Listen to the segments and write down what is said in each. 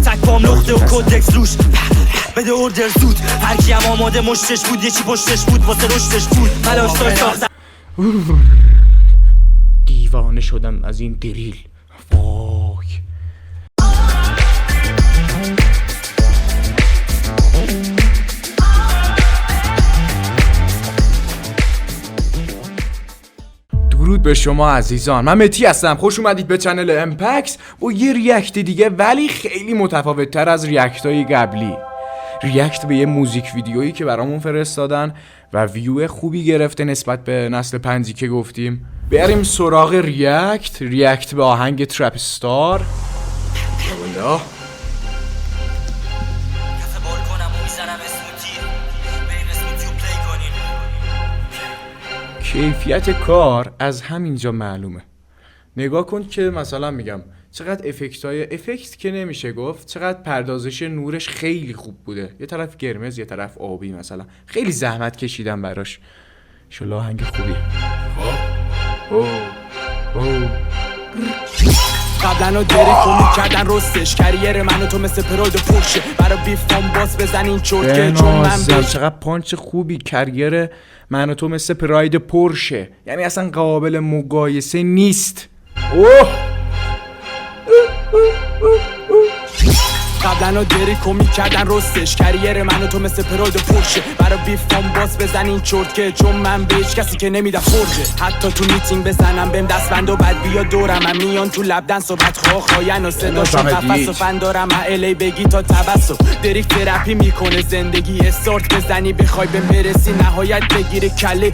تک پام لخته و کدکس روش بده اوردر زود هر کی هم آماده مشتش بود یه چی پشتش بود واسه رشدش بود ملاشتای ساختم دیوانه شدم از این دریل. وای درود به شما عزیزان، من متی هستم. خوش اومدید به چنل امپکس با یه ریاکت دیگه، ولی خیلی متفاوت تر از ریاکت های قبلی. ریاکت به یه موزیک ویدیویی که برامون فرستادن و ویو خوبی گرفته نسبت به نسل پنجی که گفتیم. بریم سراغ ریاکت به آهنگ ترپ استار. والا کیفیت کار از همینجا معلومه. نگاه کن که مثلا میگم چقدر افکت که نمیشه گفت، چقدر پردازش نورش خیلی خوب بوده. یه طرف قرمز یه طرف آبی، مثلا خیلی زحمت کشیدم براش. ان آهنگ خوبیه. قبلا دریکو میکردن رستش، کریر منو تو مثل پراید پرشه، برا بیفام باز بزن این چرت که چون من چقدر پانچ خوبی. کریر منو تو مثل پراید پرشه، یعنی اصلا قابل مقایسه نیست. قبلا دریکو میکردن رستش، کریر منو تو مثل پراید پرشه، برا بیفام باز بزن این چرت که چون من به هیچ کسی که نمیدم فرجه. حتی تو میتینگ بزنم بهم دستبند و بعد بیا دورم، من میان تو لبدن صحبت خواین و صداشون قفص و فن دارم، من الی بگی تا تبسو. دریک ترپی میکنه زندگی استارت بزنی بخوای بهم برسی، نهایت بگیری کله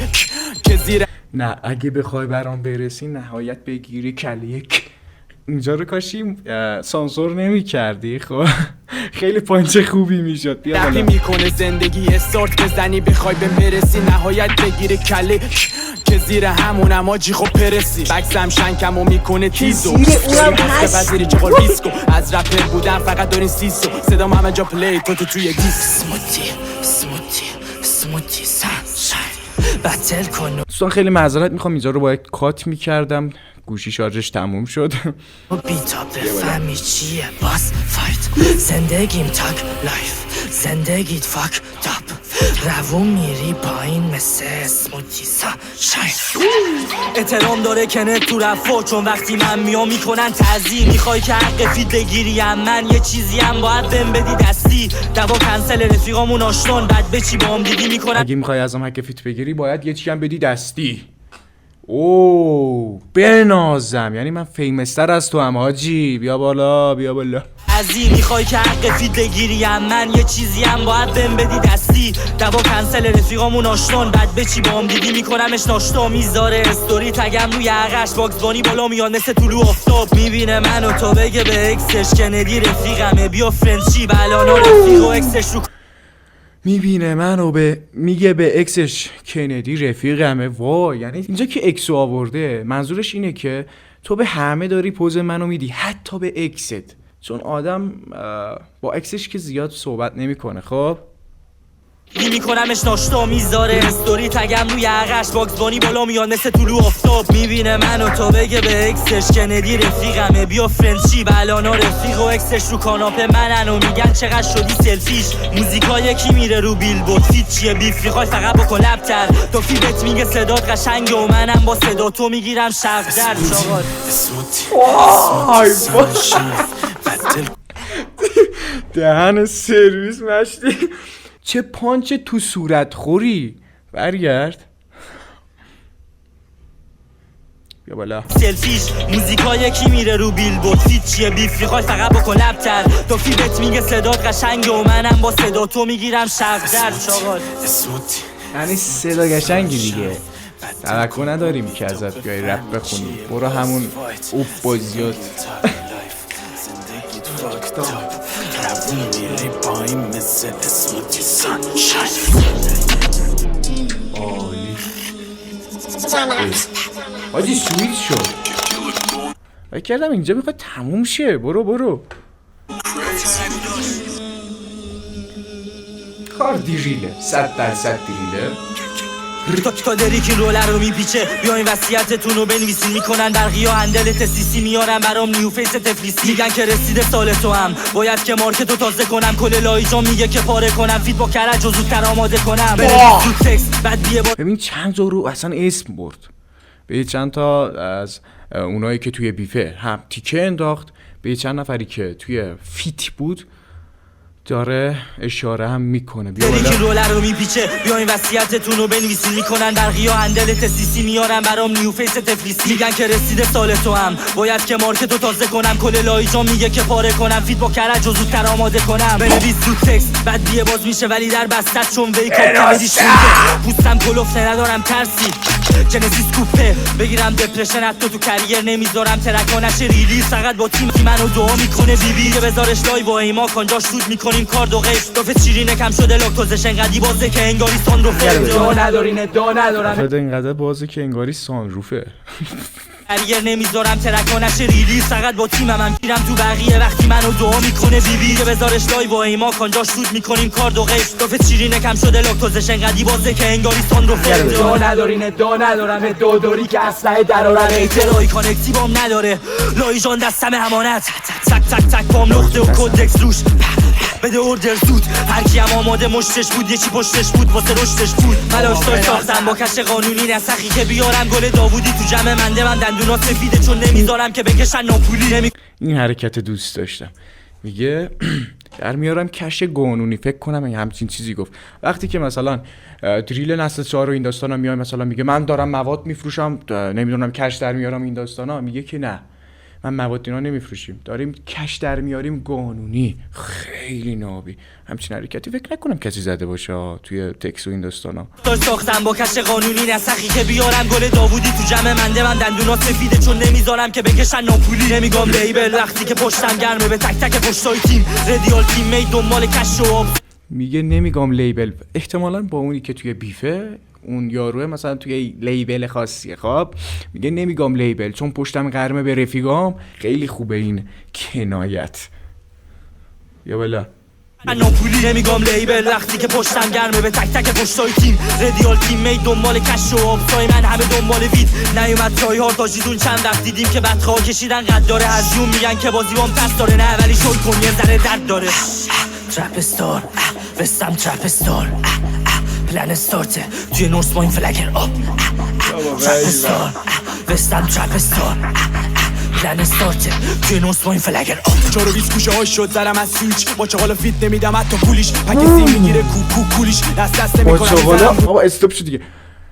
که زیر نه اگه بخوای برام برسی نهایت بگیری کله. اینجا رو کاشی سانسور نمی کردی. خب خیلی پانچ خوبی میشد. بیا بالا. میکنه زندگی استارت بزنی بخوای به برسی، نهایت بگیره کله که زیر همونم آجی خب پرسی. بکسم شنکمو میکنه تیزو اونم هست که چقال بیسکو از رپر بودن فقط دارین سیسو، صدام همه جا پلی تو توی دیس. سموتی سانشاین بتل کن. دوستان خیلی معذرت میخوام، اینجا رو باید کات میکردم، گوشی شارژش تموم شد. بیتا بفهمی چیه باس فایت، زندگیم تاک لایف زندگیت فاک تاپ، روون میری پایین مثل اسموتی سانشاین. احترام داره کنه تو رفا، چون وقتی من میام میکنن تعظیم. میخوای که حق فیت بگیریم من یه چیزی هم باید بهم بدی دستی. دوا کنسل رفیقامون آشنان بعد بچی با هم دیدی میکنن. اگه میخوای ازم حق فیت بگیری باید یه چیزی هم بدی دستی. بنازم، یعنی من فیمستر از تو هم حاجی. بیا بالا بیا بالا. ازی میخوای که حق فیت بگیریم من یه چیزی هم باید بهم بدی دستی. دوا کنسل رفیقامون آشنان بعد بچی با هم دیدی میکنمش ناشتا. میذاره استوری تگم روی عقش، باکس بانی بالا میاد مثل طلوع آفتاب. میبینه منو تو بگه به اکسش کندی رفیقمه بیا فرنچی بلانا رفیق و اکسش رو. میبینه منو میگه به اکسش کندی رفیقمه. وای، یعنی اینجا که اکسو آورده منظورش اینه که تو به همه داری پوز منو میدی، حتی به اکست. چون آدم با اکسش که زیاد صحبت نمیکنه. خب میکنمش ناشتا. میذاره استوری تگم روی عقش، باکس بانی بالا میاد مثل طلوع آفتاب. میبینه منو تو بگه به اکسش کندی رفیقمه بیا فرنچی بلانا رفیق و اکسش رو کاناپه منن و میگن چقدر شدی سلفیش. موزیکا یکی میره رو بیلبورد، فیت چیه بیف میخوای فقط بکن لبتر. تو فیلت میگه صدات قشنگه و منم با صدا تو میگیرم شرق در چاقال. دهن سرویس مشتی. چه پانچ تو صورت خوری. برگرد بیا بالا. سلفیش موزیکا یکی میره رو بیلبورد، فیت چیه بیف میخوای فقط بکن لبتر. تو فیلت میگه صدات قشنگه و منم با صدا تو میگیرم شرق در چاقال. یعنی صدا قشنگی دیگه. توقع نداریم که ازت بیای رپ بخونی. برو همون اوب بازیات. عالی. حاجی سویت شد. فکر کردم اینجا میخواد تموم شه. برو کار دیریله، 100% دیریله. تا دریکی رولر رو میپیچه بیاین وصیتتون رو بنویسین میکنن برقی ها هندل تسیسی میارن برام نیو فیس تفلیسی میگن که رسیده سال تو هم باید که مارکتو تازه کنم کل لایجان میگه که پاره کنم فیت با کرج و زودتر آماده کنم زود تکست بعد بیه با ببین چند تا رو اصلا اسم برد به چند تا از اونایی که توی بیفه هم تیکه انداخت به چند نفری که توی فیت بود داره اشاره هم میکنه. دریکی رولر رو میپیچه بیاین وصیتتون رو بنویسین میکنن برقی ها هندل تسیسی میارن برام نیو فیس تفلیسی میگن که رسیده سال تو هم باید که مارکتو تازه کنم کل لایجان میگه که پاره کنم فیت با کرج و زودتر آماده کنم بنویس زود تکست بعد بیه باز میشه ولی در بستت چون ویکاپ کمیدیش مونده پوستم کلفته ندارم ترسی جنسیس کوپه بگیرم دپرشن حتی تو کریر نمیذارم ترکانش ریلیز فقط با تیم منو دعا میکنه بیبی که بذارش لایو با ایما کانجاش شود میکنیم کارد و قیش دافت شیرینه کم شده لاکتوزش انقدی بازه که انگاری سانروفه دعا ندارین ادعا ندارم شده اینقدر بازه که انگاری سانروفه کریر نمیذارم ترکانش ریلیز فقط با تیمم هم گیرم تو بقیه وقتی منو دعا میکنه بیبی که بذارش لایو با ایما کانجاش شود میکنیم کارد و قیش دافت شیرینه کم شده لاکتوزش انقدی بازه که انگاری سانروفه ادعا ندارین ادعا ندارم ادعا داری که اسلحه درارم ایترای کانکتی بام نداره لایجان دستم امانت تک تک تک بام نقطه و کدکس روش بده اوردر زود هر کی هم آماده مشتش بود یکی پشتش بود واسه رشدش بود ملاشتای ساختم با کش قانونی نسخی که بیارم گل داوودی تو جمع منده من دندونا سفیده چون نمیذارم که بکشن ناپولی این حرکت دوست داشتم میگه در میارم کش قانونی فکر کنم این همچین چیزی گفت وقتی که مثلا دریل نسل 4 و این داستانا میاد مثلا میگه من دارم مواد میفروشم نمیدونم کش در میارم این داستانا میگه که نه من مواد اینا نمیفروشیم داریم کش در میاریم قانونی خیلی نابی همچین حرکتی فکر نکنم کسی زده باشه توی تکس و این داستانا ساختم با کش قانونی نسخی که بیارم گل داوودی تو جمع منده من دندونا سفیده چون نمیذارم که بکشن ناپولی نمیگم لیبل وقتی که پشتم گرمه به تک تک پشتای تیم رادیال تیم می دنبال کش و میگه نمیگم لیبل احتمالاً با اونی که توی بیفه اون یاروه مثلا توی لیبل خاصی خواب میگه نمیگم لیبل چون پشتم گرمه به رفیقام خیلی خوبه این کنایت یا بلا ناپولی نمیگم لیبل وقتی که پشتم گرمه به تک تک پشتای تیم رادیال تیم می دنبال کش و آبسای من همه دنبال وید نیومد تای هارد تاجیدون چند وقت دیدیم که بدخواه کشیدن قد داره هزیون میگن که بازی بام تست داره نه ولی شل کن یه ذره درد داره ترپ استار وستم ترپ استار پلن استارته توی نورس با این فلگر آپ ترپ استار وستم ترپ استار پلن استارته توی نورس با این فلگر آپ 4 و 20 گوشه هاش شد زرم از سویچ با چغالا فیت نمیدم حتی پولیش پکسی میگیره کولیش دست با نمیکنم چاقالا آقا استاپ شد دیگه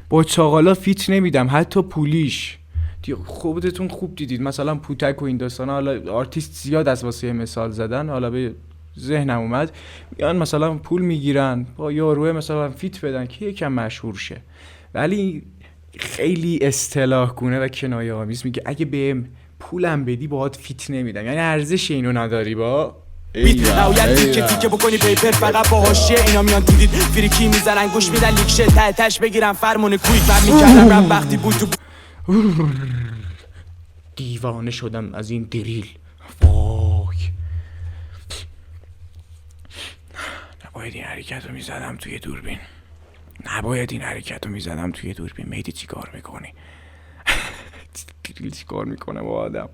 با چاقالا فیت نمیدم حتی پولیش خودتون خوب دیدید مثلا پوتک و این داستانا حالا آرتیست زیاد از واسه مثال زدن حالا به ذهنم اومد میان مثلا پول میگیرن با یاروه مثلا فیت بدن که یکم مشهور شه ولی خیلی اصطلاح گونه و کنایه آمیز میگه اگه بهم پولم بدی باهات فیت نمیدم یعنی ارزش اینو نداری با باید تیکه تیکه بکنی پیپر فقط با حاشیه اینا میان تو دید فریکی میزنن گوش میدن لیکشه ته تش بگیرن فرمون کویک من میکردم رب وقتی بود تو دیوانه شدم از این دریل وای نباید این حرکت رو میزدم توی دوربین میدی چی کار میکنی دریل چی کار میکنه با آدم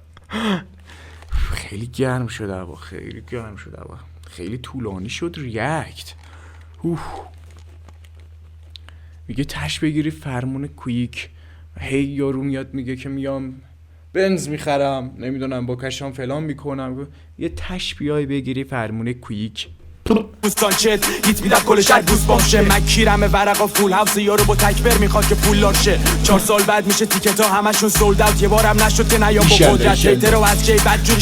خیلی گرم شده خیلی طولانی شد ریاکت میگه تش بگیری فرمون کویک هی یارو میاد میگه که میام بنز میخرم نمیدونم با کشام فلان میکنم یه تش بیای بگیری فرمون کویک دوستان چت هیت میدم کل شهر دوست باشه من کیرم ورقا فول هاوس یارو با تکبر میخواد که پول لاشه 4 سال بعد میشه تیکت ها همشون سولد اوت یه بارم نشد که نیام با قدرت هیتر رو از جی بد جوری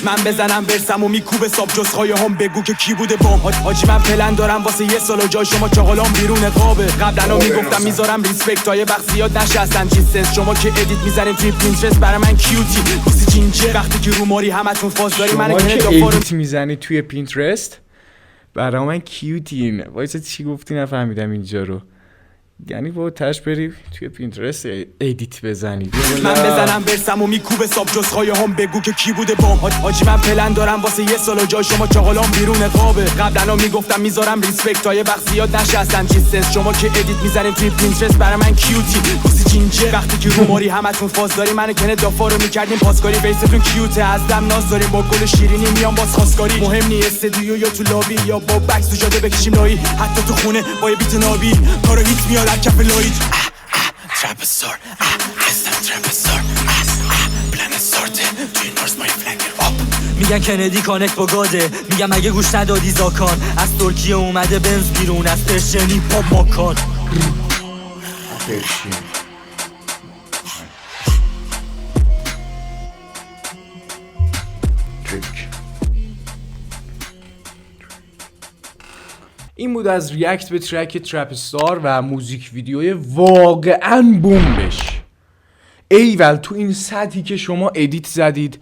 من بزنم برسم و میکوب ساب جز خواهی هم بگو که کی بوده بام حاجی من پلن دارم واسه یه سال و جای شما چاقالام بیرون قابه قبلا میگفتم میذارم ریسپکت تا یه وقت زیاد نشستم چی سنس شما که ادیت میزنین توی پینترست برای من کیوتی بوسی جینجه وقتی که رو ماری همتون فاز داری من ادیت میزنی توی پینترست برای من کیوتین وایسا چی گفتی نفهمیدم اینجا رو یعنی با تش بری توی پینترست ادیت بزنی. من بزنم برسم و میکوبه ساب جز خواهی هم بگو که کی بوده بام. حاجی من پلن دارم واسه یه سال و جای شما چاقالام بیرون قابه. قبلا میگفتم میذارم ریسپکت تا یه وقت زیاد نشه اصلا چیز. شما که ادیت میزنیم توی پینترست برای من کیوتی کوسی جینجر. وقتی که روماری همتون فاز داری منو کنه دافا رو میکردیم پاسکاری. بیستون کیوته ازدم ناز داریم با گل شیرینی میام باز خواستگاری. مهم نیست استودیو یا تو لابی یا با بکس تو جاده بکشیم لایی. حتی تو خونه با یه بیت نابی کارو هیت میاد از کف لایت. Trapezoid, هستم trapezoid, پلن سارته توی نورس مای فلنگر آپ. میگن کندی کانکت با گاده، میگم اگه گوش ندادی زاکان. از ترکیه اومده بنز بیرون از پرشنی پاپ ماکان. این بود از ریاکت به ترک ترپ استار و موزیک ویدیوی واقعا بومبش. ایول تو این سطحی که شما ادیت زدید،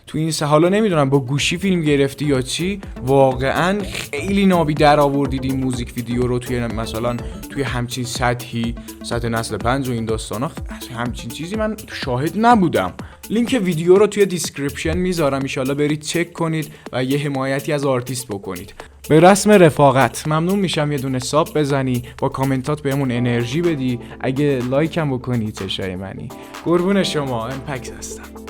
تو این حالا نمیدونم با گوشی فیلم گرفتی یا چی، واقعا خیلی نابی در آوردید این موزیک ویدیو رو توی مثلا توی همچین سطحی، سطح نسل 5 و این داستانا. همچین چیزی من شاهد نبودم. لینک ویدیو رو توی دیسکریپشن میذارم، ایشالله برید چک کنید و یه حمایتی از آرتیست بکنید. به رسم رفاقت ممنون میشم یه دونه ساب بزنی، با کامنتات بهمون انرژی بدی، اگه لایک هم بکنی چشای منی. قربون شما، امپکس هستم.